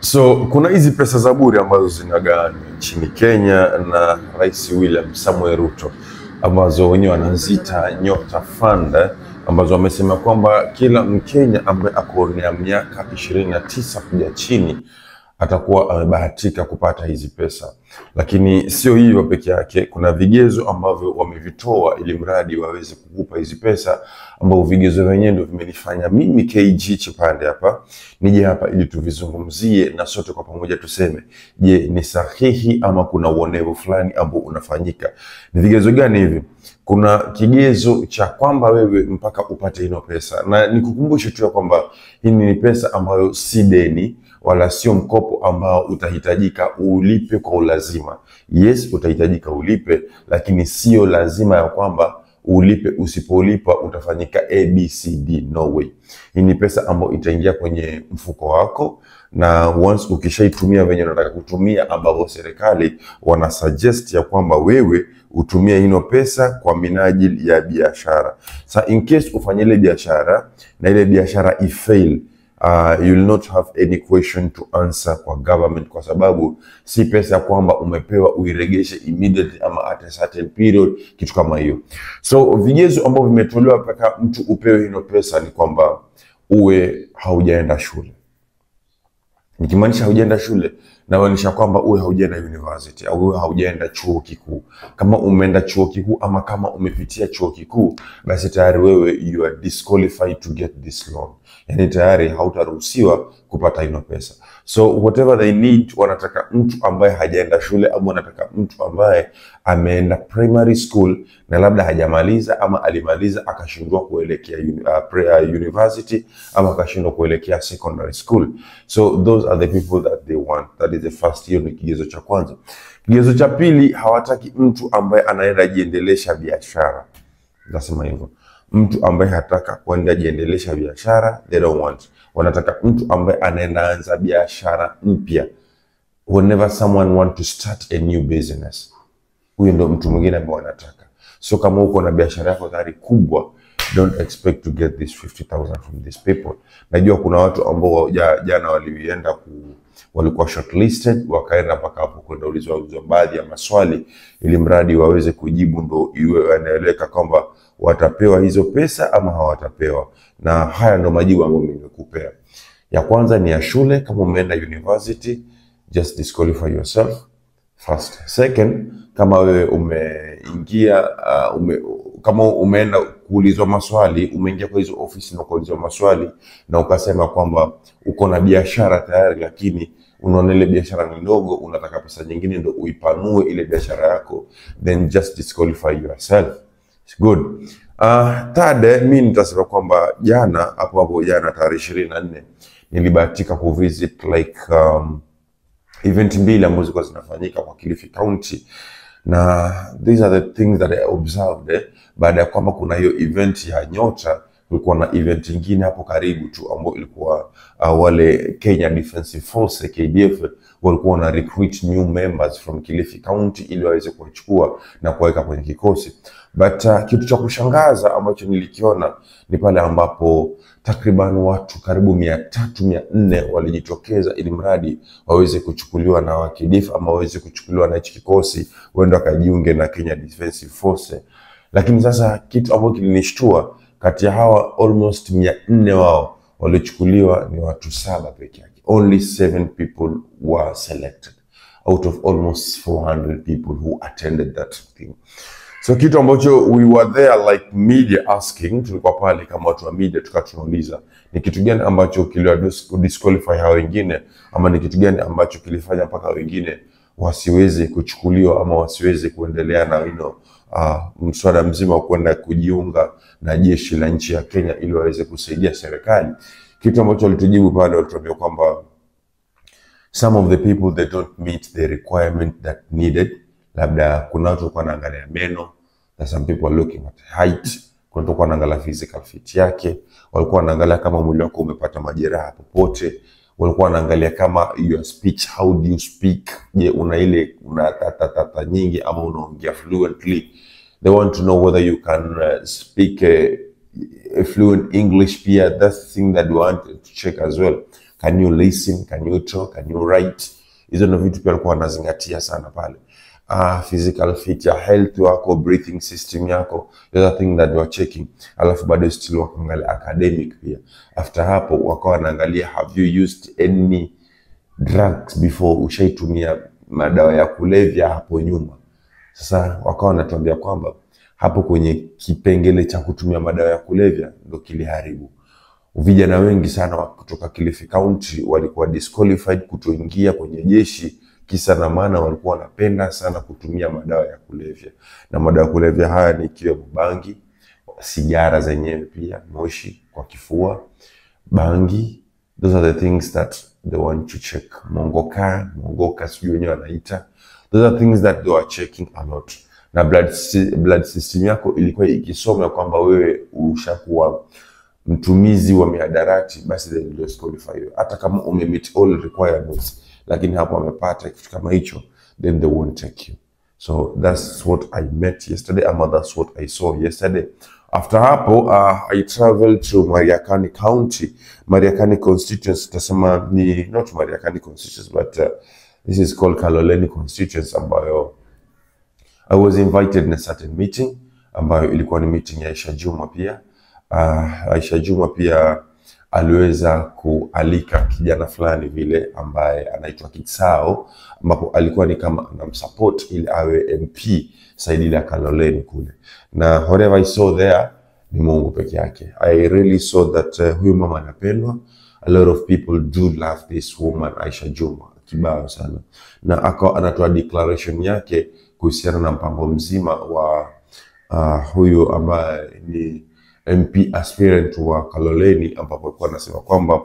So kuna hizi pesa za bure ambazo zinagawanywa nchini Kenya na Rais William Samuel Ruto, ambazo wenyewe wanaziita Nyota Fund, ambazo wamesema kwamba kila Mkenya ambaye ako na miaka 29 kuja chini atakuwa amebahatika kupata hizi pesa. Lakini sio hiyo peke yake, kuna vigezo ambavyo wamevitoa ili mradi waweze kukupa hizi pesa, ambao vigezo wenyewe ndio vimenifanya mimi KG Chipande hapa nije hapa ili tuvizungumzie na sote kwa pamoja tuseme, je, ni sahihi ama kuna uonevu fulani ambao unafanyika? Ni vigezo gani hivi? Kuna kigezo cha kwamba wewe mpaka upate hino pesa, na nikukumbushe tu kwamba hii ni pesa ambayo si deni wala sio mkopo ambao utahitajika ulipe kwa ulazima. Yes, utahitajika ulipe, lakini sio lazima ya kwamba ulipe. Usipolipa utafanyika ABCD, no way. Hii ni pesa ambayo itaingia kwenye mfuko wako, na once ukishaitumia venye unataka kutumia, ambao serikali wana suggest ya kwamba wewe utumie hino pesa kwa minajili ya biashara. Sa in case ufanye ile biashara na ile biashara ifail, you will not have any question to answer kwa government, kwa sababu si pesa ya kwamba umepewa uiregeshe immediately ama at a certain period, kitu kama hiyo. So vigezo ambavyo vimetolewa mpaka mtu upewe hino pesa ni kwamba uwe haujaenda shule. Nikimaanisha haujaenda shule, namaanisha kwamba uwe haujaenda university au uwe haujaenda chuo kikuu. Kama umeenda chuo kikuu ama kama umepitia chuo kikuu, basi tayari wewe you are disqualified to get this loan. Yani tayari hautaruhusiwa kupata hino pesa. So whatever they need, wanataka mtu ambaye hajaenda shule, ama wanataka mtu ambaye ameenda primary school na labda hajamaliza ama alimaliza akashindwa kuelekea university ama akashindwa kuelekea secondary school. So those are the people that they want. That is the first year, ni kigezo cha kwanza. Kigezo cha pili, hawataki mtu ambaye anaenda jiendelesha biashara. Nasema hivyo. Mtu ambaye hataka kwenda jiendelesha biashara, they don't want. Wanataka mtu ambaye anaenda anza biashara mpya. Whenever someone want to start a new business, huyo ndo mtu mwingine ambaye wanataka. So kama uko na biashara yako tayari kubwa, don't expect to get this 50,000 from these people. Najua kuna watu ambao jana walikuwa shortlisted, wakaenda mpaka hapo kwenda ulizwa baadhi ya maswali ili mradi waweze kujibu, ndo iwe anaeleka kwamba watapewa hizo pesa ama hawatapewa. Na haya ndo majibu ambayo nimekupea. Ya kwanza ni ya shule. Kama umeenda university, just disqualify yourself first. Second, kama wewe umeingia kama umeenda kuulizwa maswali, umeingia kwa hizo ofisi na kuulizwa maswali na ukasema kwamba uko na biashara tayari, lakini unaona ile biashara ni ndogo, unataka pesa nyingine ndo uipanue ile biashara yako, then just disqualify yourself. It's good. Third, mimi nitasema kwamba jana hapo jana tarehe 24 nilibahatika kuvisit event mbili ambazo zilikuwa zinafanyika kwa Kilifi County, na these are the things that I observed. Baada ya kwamba kuna hiyo event ya Nyota, kulikuwa na event nyingine hapo karibu tu ambayo ilikuwa wale Kenya Defensive Force KDF walikuwa na recruit new members from Kilifi County ili waweze kuchukua na kuweka kwenye kikosi. But kitu cha kushangaza ambacho nilikiona ni pale ambapo takriban watu karibu 300-400 walijitokeza ili mradi waweze kuchukuliwa na KDF ama waweze kuchukuliwa na hichi kikosi waende wakajiunge na Kenya Defensive Force. Lakini sasa kitu ambacho kilinishtua, kati ya hawa almost 400 wao walichukuliwa ni watu 7 peke yake. Only 7 people were selected out of almost 400 people who attended that thing. So kitu ambacho we were there like media asking, tulikuwa pale kama watu wa media tukatunauliza, ni kitu gani ambacho kiliwa disqualify hao wengine, ama ni kitu gani ambacho kilifanya mpaka wengine wasiweze kuchukuliwa ama wasiweze kuendelea na mswada mzima wa kwenda kujiunga na jeshi la nchi ya Kenya ili waweze kusaidia serikali. Kitu ambacho walitujibu pale, walituambia kwamba some of the people they don't meet the requirement that needed. Labda kuna watu walikuwa wanaangalia meno, na some people are looking at height, kuna watu walikuwa wanaangalia physical fit yake, walikuwa wanaangalia kama mwili wako umepata majeraha popote, walikuwa wanaangalia kama your speech, how do you speak, je una tata nyingi ama unaongea fluently. They want to know whether you can speak a fluent English pia. That's the thing that we want to check as well. can you listen, can you talk, can you write. Hizo ndio vitu pia walikuwa wanazingatia sana pale. Physical fit ya health wako, breathing system yako, the other thing that they were checking. Alafu bado still wakaangalia academic pia. After hapo wakawa wanaangalia, have you used any drugs before, ushaitumia madawa ya kulevya hapo nyuma. Sasa wakawa wanatuambia kwamba hapo kwenye kipengele cha kutumia madawa ya kulevya ndo kiliharibu. Vijana wengi sana kutoka Kilifi County walikuwa disqualified kutoingia kwenye jeshi, kisa na maana walikuwa wanapenda sana kutumia madawa ya kulevya. Na madawa ya kulevya haya ni ikiwemo bangi, sigara zenyewe pia, moshi kwa kifua, bangi. Those are the things that they want to check. Mongoka sijui wenyewe wanaita. Those are things that they were checking a lot. Na blood system yako ilikuwa ikisoma kwamba wewe ushakuwa mtumizi wa mihadarati, basi they will disqualify you. Hata kama umemeet all requirements, lakini hapo amepata kitu kama hicho, then they won't take you. So that's what I met yesterday, that's what I saw yesterday. After hapo, I traveled to Mariakani County, Mariakani constituency. Tasema ni not Mariakani constituency, but this is called Kaloleni constituency, ambayo I was invited in a certain meeting, ambayo ilikuwa ni meeting ya Aisha Juma pia. Aisha Juma pia aliweza kualika kijana fulani vile ambaye anaitwa Kitsao, ambapo alikuwa ni kama anamsupport ili awe MP saidi la Kaloleni kule. Na whatever I saw there ni Mungu peke yake. I really saw that huyu mama anapendwa. A lot of people do love this woman Aisha Juma kibao sana. Na akawa anatoa declaration yake kuhusiana na mpango mzima wa huyu ambaye ni MP aspirant wa Kaloleni, ambapo alikuwa anasema kwamba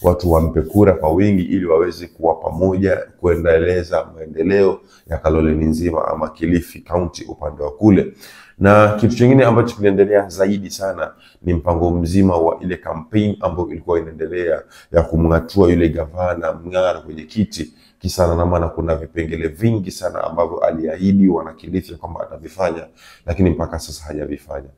watu wampe kura kwa wingi ili waweze kuwa pamoja kuendeleza maendeleo ya Kaloleni nzima ama Kilifi County upande wa kule. Na kitu kingine ambacho kinaendelea zaidi sana ni mpango mzima wa ile campaign ambayo ilikuwa inaendelea ya kumngatua yule gavana Mng'ara kwenye kiti. Kisa na maana kuna vipengele vingi sana ambavyo aliahidi wana Kilifi kwamba atavifanya, lakini mpaka sasa hajavifanya.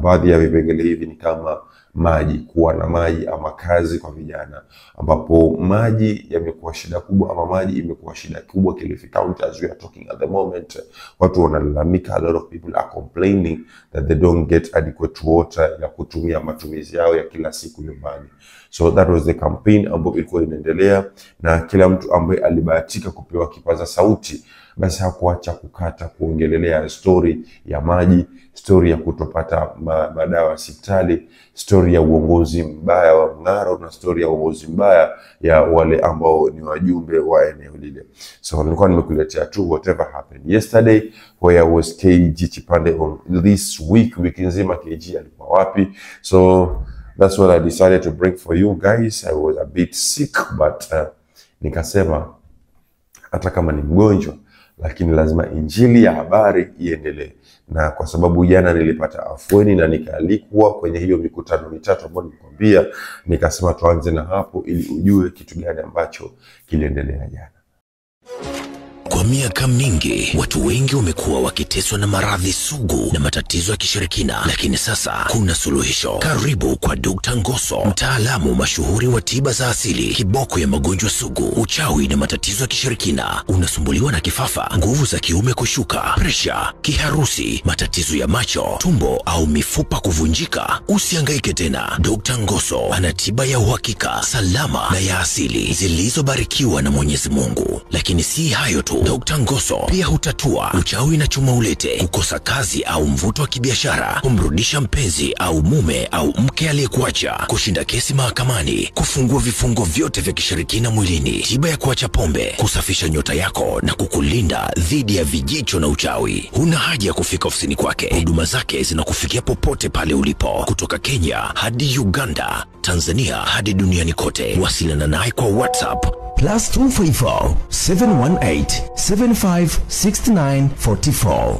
Baadhi ya vipengele hivi ni kama maji, kuwa na maji ama kazi kwa vijana, ambapo maji yamekuwa shida kubwa ama maji imekuwa shida kubwa Kilifi County as we are talking at the moment. Watu wanalalamika, a lot of people are complaining that they don't get adequate water ya kutumia matumizi yao ya kila siku nyumbani. So that was the campaign ambayo ilikuwa inaendelea, na kila mtu ambaye alibahatika kupewa kipaza sauti basi hakuacha kukata kuongelelea story ya maji, story ya kutopata madawa hospitali, story ya uongozi mbaya wa Mng'ara na story ya uongozi mbaya ya wale ambao ni wajumbe wa eneo lile. So nilikuwa nimekuletea tu whatever happened yesterday, where was KG Chipande on this wiki nzima KG alikuwa wapi. So that's what I decided to bring for you guys. I was a bit sick, but nikasema hata kama ni mgonjwa, lakini lazima injili ya habari iendelee. Na kwa sababu jana nilipata afueni na nikaalikwa kwenye hiyo mikutano mitatu ambayo nilikwambia, nikasema tuanze na hapo ili ujue kitu gani ambacho kiliendelea jana. Kwa miaka mingi, watu wengi wamekuwa wakiteswa na maradhi sugu na matatizo ya kishirikina, lakini sasa kuna suluhisho. Karibu kwa Dr. Ngoso, mtaalamu mashuhuri wa tiba za asili, kiboko ya magonjwa sugu, uchawi na matatizo ya kishirikina. Unasumbuliwa na kifafa, nguvu za kiume kushuka, presha, kiharusi, matatizo ya macho, tumbo au mifupa kuvunjika? Usihangaike tena. Dr. Ngoso ana tiba ya uhakika, salama na ya asili zilizobarikiwa na Mwenyezi Mungu. Lakini si hayo tu. Dr. Ngoso pia hutatua uchawi na chuma ulete, kukosa kazi au mvuto wa kibiashara, kumrudisha mpenzi au mume au mke aliyekuacha, kushinda kesi mahakamani, kufungua vifungo vyote vya kishirikina mwilini, tiba ya kuacha pombe, kusafisha nyota yako na kukulinda dhidi ya vijicho na uchawi. Huna haja ya kufika ofisini kwake. Huduma zake zinakufikia popote pale ulipo, kutoka Kenya hadi Uganda, Tanzania hadi duniani kote. Wasiliana naye kwa WhatsApp +254 718 756944.